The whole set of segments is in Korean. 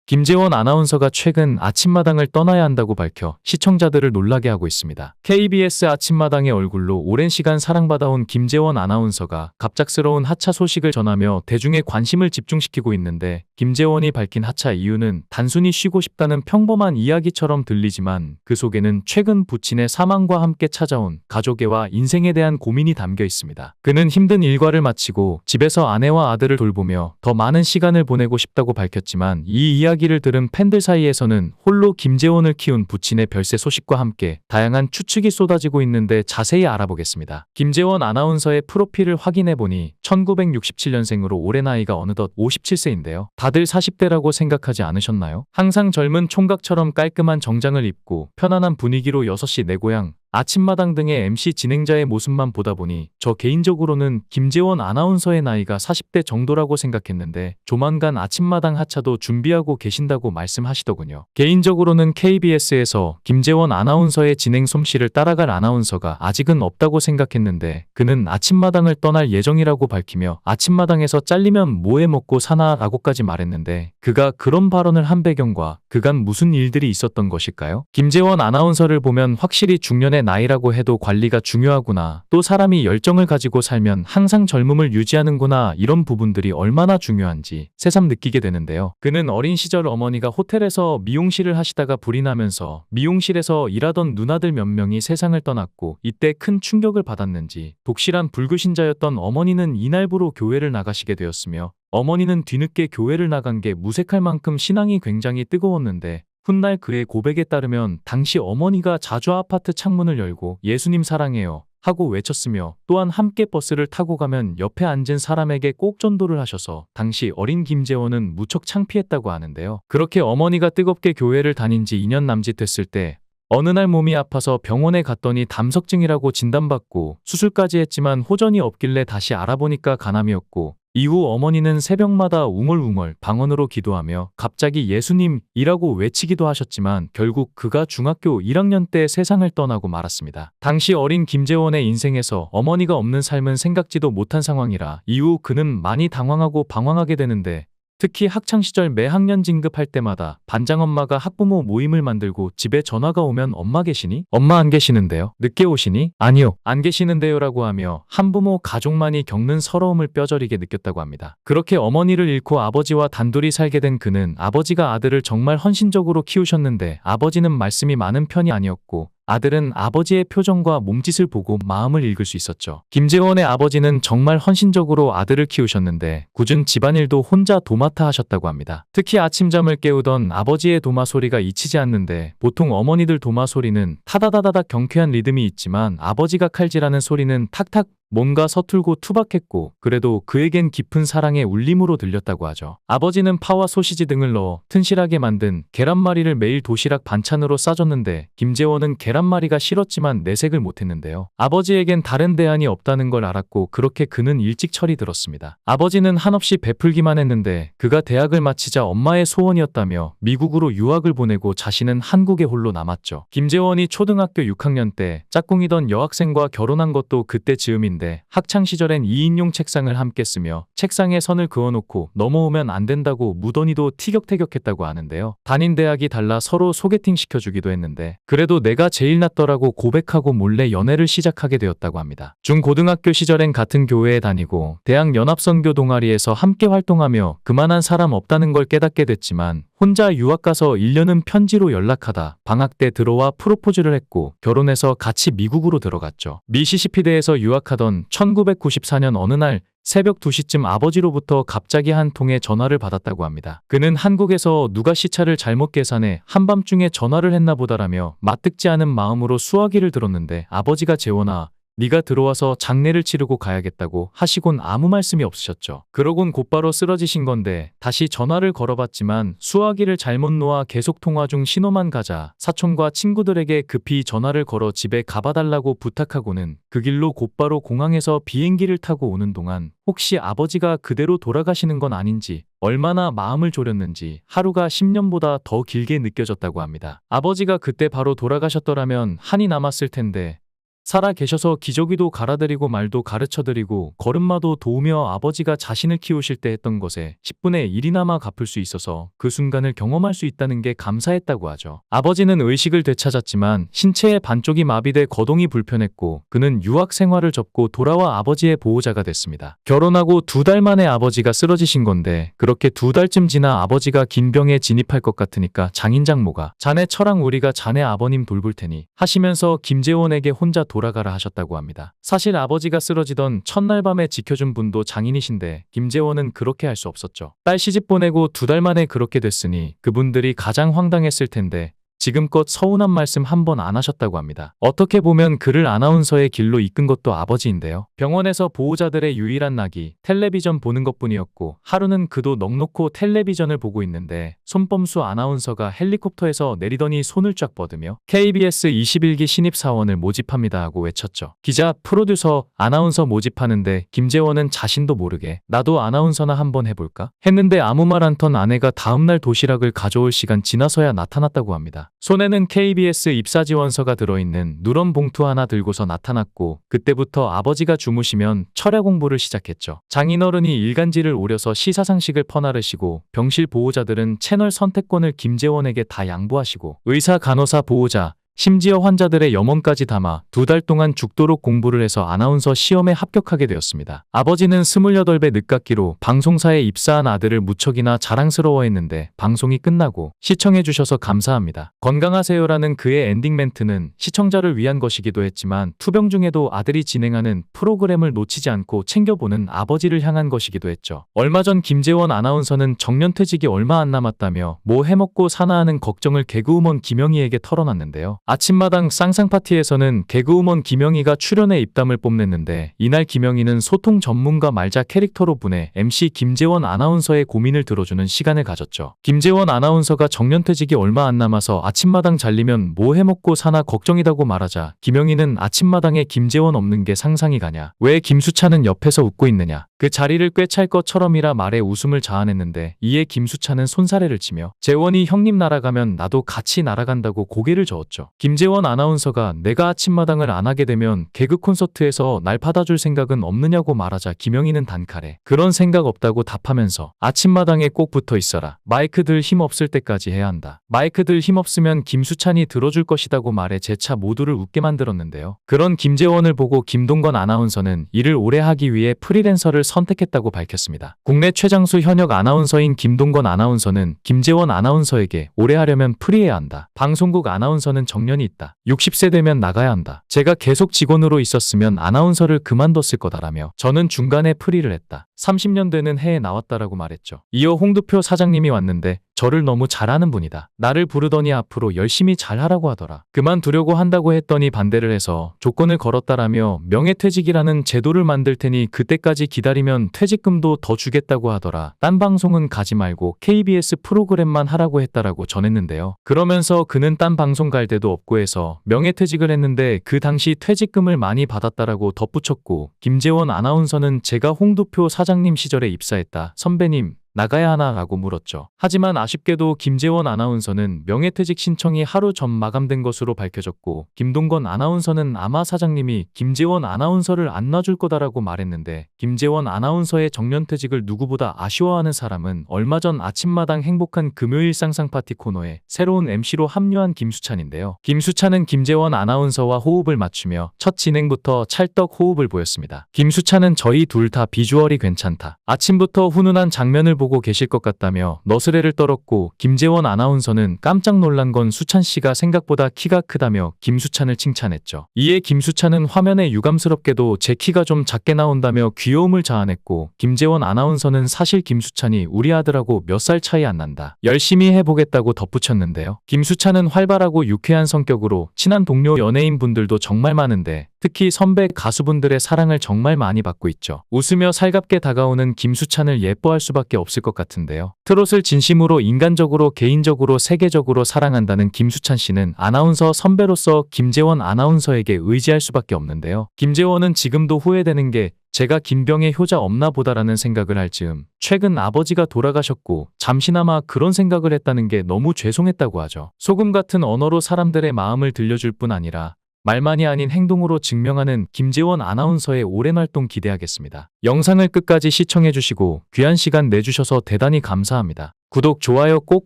김재원 아나운서가 최근 아침마당을 떠나야 한다고 밝혀 시청자들을 놀라게 하고 있습니다. KBS 아침마당의 얼굴로 오랜 시간 사랑받아온 김재원 아나운서가 갑작스러운 하차 소식을 전하며 대중의 관심을 집중시키고 있는데, 김재원이 밝힌 하차 이유는 단순히 쉬고 싶다는 평범한 이야기처럼 들리지만 그 속에는 최근 부친의 사망과 함께 찾아온 가족애와 인생에 대한 고민이 담겨 있습니다. 그는 힘든 일과를 마치고 집에서 아내와 아들을 돌보며 더 많은 시간을 보내고 싶다고 밝혔지만, 이 이야기를 들은 팬들 사이에서는 홀로 김재원을 키운 부친의 별세 소식과 함께 다양한 추측이 쏟아지고 있는데, 자세히 알아보겠습니다. 김재원 아나운서의 프로필을 확인해보니 1967년생으로 올해 나이가 어느덧 57세인데요. 다들 40대라고 생각하지 않으셨나요? 항상 젊은 총각처럼 깔끔한 정장을 입고 편안한 분위기로 6시 내 고향, 아침마당 등의 MC 진행자의 모습만 보다 보니 저 개인적으로는 김재원 아나운서의 나이가 40대 정도라고 생각했는데, 조만간 아침마당 하차도 준비하고 계신다고 말씀하시더군요. 개인적으로는 KBS에서 김재원 아나운서의 진행 솜씨를 따라갈 아나운서가 아직은 없다고 생각했는데, 그는 아침마당을 떠날 예정이라고 밝히며 아침마당에서 잘리면 뭐해 먹고 사나 라고까지 말했는데, 그가 그런 발언을 한 배경과 그간 무슨 일들이 있었던 것일까요? 김재원 아나운서를 보면 확실히 중년의 나이라고 해도 관리가 중요하구나, 또 사람이 열정을 가지고 살면 항상 젊음을 유지하는구나, 이런 부분들이 얼마나 중요한지 새삼 느끼게 되는데요. 그는 어린 시절 어머니가 호텔에서 미용실을 하시다가 불이 나면서 미용실에서 일하던 누나들 몇 명이 세상을 떠났고, 이때 큰 충격을 받았는지 독실한 불교신자였던 어머니는 이날부로 교회를 나가시게 되었으며, 어머니는 뒤늦게 교회를 나간 게 무색할 만큼 신앙이 굉장히 뜨거웠는데, 훗날 그의 고백에 따르면 당시 어머니가 자주 아파트 창문을 열고 예수님 사랑해요 하고 외쳤으며, 또한 함께 버스를 타고 가면 옆에 앉은 사람에게 꼭 전도를 하셔서 당시 어린 김재원은 무척 창피했다고 하는데요. 그렇게 어머니가 뜨겁게 교회를 다닌 지 2년 남짓 됐을 때 어느 날 몸이 아파서 병원에 갔더니 담석증이라고 진단받고 수술까지 했지만 호전이 없길래 다시 알아보니까 간암이었고, 이후 어머니는 새벽마다 웅얼웅얼 방언으로 기도하며 갑자기 예수님이라고 외치기도 하셨지만, 결국 그가 중학교 1학년 때 세상을 떠나고 말았습니다. 당시 어린 김재원의 인생에서 어머니가 없는 삶은 생각지도 못한 상황이라 이후 그는 많이 당황하고 방황하게 되는데, 특히 학창시절 매 학년 진급할 때마다 반장엄마가 학부모 모임을 만들고 집에 전화가 오면 엄마 계시니? 엄마 안 계시는데요? 늦게 오시니? 아니요, 안 계시는데요 라고 하며 한부모 가족만이 겪는 서러움을 뼈저리게 느꼈다고 합니다. 그렇게 어머니를 잃고 아버지와 단둘이 살게 된 그는 아버지가 아들을 정말 헌신적으로 키우셨는데, 아버지는 말씀이 많은 편이 아니었고 아들은 아버지의 표정과 몸짓을 보고 마음을 읽을 수 있었죠. 김재원의 아버지는 정말 헌신적으로 아들을 키우셨는데 굳은 집안일도 혼자 도맡아 하셨다고 합니다. 특히 아침잠을 깨우던 아버지의 도마 소리가 잊히지 않는데, 보통 어머니들 도마 소리는 타다다다닥 경쾌한 리듬이 있지만 아버지가 칼질하는 소리는 탁탁 뭔가 서툴고 투박했고, 그래도 그에겐 깊은 사랑의 울림으로 들렸다고 하죠. 아버지는 파와 소시지 등을 넣어 튼실하게 만든 계란말이를 매일 도시락 반찬으로 싸줬는데, 김재원은 계란말이가 싫었지만 내색을 못했는데요. 아버지에겐 다른 대안이 없다는 걸 알았고 그렇게 그는 일찍 철이 들었습니다. 아버지는 한없이 베풀기만 했는데, 그가 대학을 마치자 엄마의 소원이었다며 미국으로 유학을 보내고 자신은 한국에 홀로 남았죠. 김재원이 초등학교 6학년 때 짝꿍이던 여학생과 결혼한 것도 그때 즈음인데, 학창시절엔 2인용 책상을 함께 쓰며 책상에 선을 그어놓고 넘어오면 안 된다고 무던히도 티격태격했다고 하는데요. 다닌 대학이 달라 서로 소개팅 시켜주기도 했는데, 그래도 내가 제일 낫더라고 고백하고 몰래 연애를 시작하게 되었다고 합니다. 중고등학교 시절엔 같은 교회에 다니고 대학 연합선교 동아리에서 함께 활동하며 그만한 사람 없다는 걸 깨닫게 됐지만, 혼자 유학 가서 1년은 편지로 연락하다 방학 때 들어와 프로포즈를 했고 결혼해서 같이 미국으로 들어갔죠. 미시시피대에서 유학하던 1994년 어느 날 새벽 2시쯤 아버지로부터 갑자기 한 통의 전화를 받았다고 합니다. 그는 한국에서 누가 시차를 잘못 계산해 한밤중에 전화를 했나 보다라며 맞듣지 않은 마음으로 수화기를 들었는데, 아버지가 재원아, 네가 들어와서 장례를 치르고 가야겠다고 하시곤 아무 말씀이 없으셨죠. 그러곤 곧바로 쓰러지신 건데, 다시 전화를 걸어봤지만 수화기를 잘못 놓아 계속 통화 중 신호만 가자 사촌과 친구들에게 급히 전화를 걸어 집에 가봐달라고 부탁하고는 그 길로 곧바로 공항에서 비행기를 타고 오는 동안 혹시 아버지가 그대로 돌아가시는 건 아닌지 얼마나 마음을 졸였는지 하루가 10년보다 더 길게 느껴졌다고 합니다. 아버지가 그때 바로 돌아가셨더라면 한이 남았을 텐데 살아 계셔서 기저귀도 갈아드리고 말도 가르쳐드리고 걸음마도 도우며 아버지가 자신을 키우실 때 했던 것에 10분의 1이나마 갚을 수 있어서 그 순간을 경험할 수 있다는 게 감사했다고 하죠. 아버지는 의식을 되찾았지만 신체의 반쪽이 마비돼 거동이 불편했고 그는 유학 생활을 접고 돌아와 아버지의 보호자가 됐습니다. 결혼하고 2달 만에 아버지가 쓰러지신 건데 그렇게 2달쯤 지나 아버지가 긴 병에 진입할 것 같으니까 장인장모가 자네 처랑 우리가 자네 아버님 돌볼 테니 하시면서 김재원에게 혼자 돌아가라 하셨다고 합니다. 사실 아버지가 쓰러지던 첫날 밤에 지켜준 분도 장인이신데 김재원은 그렇게 할 수 없었죠. 딸 시집 보내고 2달 만에 그렇게 됐으니 그분들이 가장 황당했을 텐데 지금껏 서운한 말씀 한 번 안 하셨다고 합니다. 어떻게 보면 그를 아나운서의 길로 이끈 것도 아버지인데요. 병원에서 보호자들의 유일한 낙이 텔레비전 보는 것뿐이었고 하루는 그도 넋놓고 텔레비전을 보고 있는데 손범수 아나운서가 헬리콥터에서 내리더니 손을 쫙 뻗으며 KBS 21기 신입사원을 모집합니다 하고 외쳤죠. 기자, 프로듀서, 아나운서 모집하는데 김재원은 자신도 모르게 나도 아나운서나 한번 해볼까? 했는데 아무 말 않던 아내가 다음날 도시락을 가져올 시간 지나서야 나타났다고 합니다. 손에는 KBS 입사지원서가 들어있는 누런 봉투 하나 들고서 나타났고 그때부터 아버지가 주무시면 철야 공부를 시작했죠. 장인어른이 일간지를 오려서 시사상식을 퍼나르시고 병실 보호자들은 채널 선택권을 김재원에게 다 양보하시고 의사, 간호사, 보호자 심지어 환자들의 염원까지 담아 2달 동안 죽도록 공부를 해서 아나운서 시험에 합격하게 되었습니다. 아버지는 28배 늦깎이로 방송사에 입사한 아들을 무척이나 자랑스러워했는데 방송이 끝나고 시청해주셔서 감사합니다. 건강하세요라는 그의 엔딩 멘트는 시청자를 위한 것이기도 했지만 투병 중에도 아들이 진행하는 프로그램을 놓치지 않고 챙겨보는 아버지를 향한 것이기도 했죠. 얼마 전 김재원 아나운서는 정년퇴직이 얼마 안 남았다며 뭐 해먹고 사나 하는 걱정을 개그우먼 김영희에게 털어놨는데요. 아침마당 쌍쌍파티에서는 개그우먼 김영희가 출연해 입담을 뽐냈는데 이날 김영희는 소통 전문가 말자 캐릭터로 분해 MC 김재원 아나운서의 고민을 들어주는 시간을 가졌죠. 김재원 아나운서가 정년퇴직이 얼마 안 남아서 아침마당 잘리면 뭐 해먹고 사나 걱정이다고 말하자 김영희는 아침마당에 김재원 없는 게 상상이 가냐? 왜 김수찬은 옆에서 웃고 있느냐? 그 자리를 꿰찰 것처럼이라 말에 웃음을 자아냈는데 이에 김수찬은 손사래를 치며 재원이 형님 날아가면 나도 같이 날아간다고 고개를 저었죠. 김재원 아나운서가 내가 아침마당을 안 하게 되면 개그 콘서트에서 날 받아줄 생각은 없느냐고 말하자 김영희는 단칼에 그런 생각 없다고 답하면서 아침마당에 꼭 붙어 있어라. 마이크 들 힘 없을 때까지 해야 한다. 마이크 들 힘 없으면 김수찬이 들어줄 것이다고 말해 재차 모두를 웃게 만들었는데요. 그런 김재원을 보고 김동건 아나운서는 일을 오래 하기 위해 프리랜서를 선택했다고 밝혔습니다. 국내 최장수 현역 아나운서인 김동건 아나운서는 김재원 아나운서에게 오래 하려면 프리해야 한다. 방송국 아나운서는 정년이 있다. 60세 되면 나가야 한다. 제가 계속 직원으로 있었으면 아나운서를 그만뒀을 거다라며 저는 중간에 프리를 했다. 30년 되는 해에 나왔다라고 말했죠. 이어 홍두표 사장님이 왔는데 저를 너무 잘하는 분이다. 나를 부르더니 앞으로 열심히 잘하라고 하더라. 그만두려고 한다고 했더니 반대를 해서 조건을 걸었다라며 명예퇴직이라는 제도를 만들 테니 그때까지 기다리면 퇴직금도 더 주겠다고 하더라. 딴 방송은 가지 말고 KBS 프로그램만 하라고 했다라고 전했는데요. 그러면서 그는 딴 방송 갈 데도 없고 해서 명예퇴직을 했는데 그 당시 퇴직금을 많이 받았다라고 덧붙였고 김재원 아나운서는 제가 홍두표 사장님 시절에 입사했다. 선배님 나가야 하나? 라고 물었죠. 하지만 아쉽게도 김재원 아나운서는 명예퇴직 신청이 하루 전 마감된 것으로 밝혀졌고 김동건 아나운서는 아마 사장님이 김재원 아나운서를 안 놔줄 거다라고 말했는데 김재원 아나운서의 정년퇴직을 누구보다 아쉬워하는 사람은 얼마 전 아침마당 행복한 금요일 쌍쌍파티 코너에 새로운 MC로 합류한 김수찬인데요. 김수찬은 김재원 아나운서와 호흡을 맞추며 첫 진행부터 찰떡 호흡을 보였습니다. 김수찬은 저희 둘 다 비주얼이 괜찮다. 아침부터 훈훈한 장면을 보고 계실 것 같다며 너스레를 떨었고 김재원 아나운서는 깜짝 놀란 건 수찬 씨가 생각보다 키가 크다며 김수찬을 칭찬했죠. 이에 김수찬은 화면에 유감스럽게도 제 키가 좀 작게 나온다며 귀여움을 자아냈고 김재원 아나운서는 사실 김수찬이 우리 아들하고 몇 살 차이 안 난다. 열심히 해보겠다고 덧붙였는데요. 김수찬은 활발하고 유쾌한 성격으로 친한 동료 연예인분들도 정말 많은데 특히 선배 가수분들의 사랑을 정말 많이 받고 있죠. 웃으며 살갑게 다가오는 김수찬을 예뻐할 수밖에 없을 것 같은데요. 트롯을 진심으로 인간적으로 개인적으로 세계적으로 사랑한다는 김수찬 씨는 아나운서 선배로서 김재원 아나운서에게 의지할 수밖에 없는데요. 김재원은 지금도 후회되는 게 제가 김병의 효자 없나 보다라는 생각을 할 즈음 최근 아버지가 돌아가셨고 잠시나마 그런 생각을 했다는 게 너무 죄송했다고 하죠. 소금 같은 언어로 사람들의 마음을 들려줄 뿐 아니라 말만이 아닌 행동으로 증명하는 김재원 아나운서의 오랜 활동 기대하겠습니다. 영상을 끝까지 시청해주시고 귀한 시간 내주셔서 대단히 감사합니다. 구독, 좋아요 꼭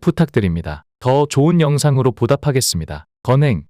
부탁드립니다. 더 좋은 영상으로 보답하겠습니다. 건행.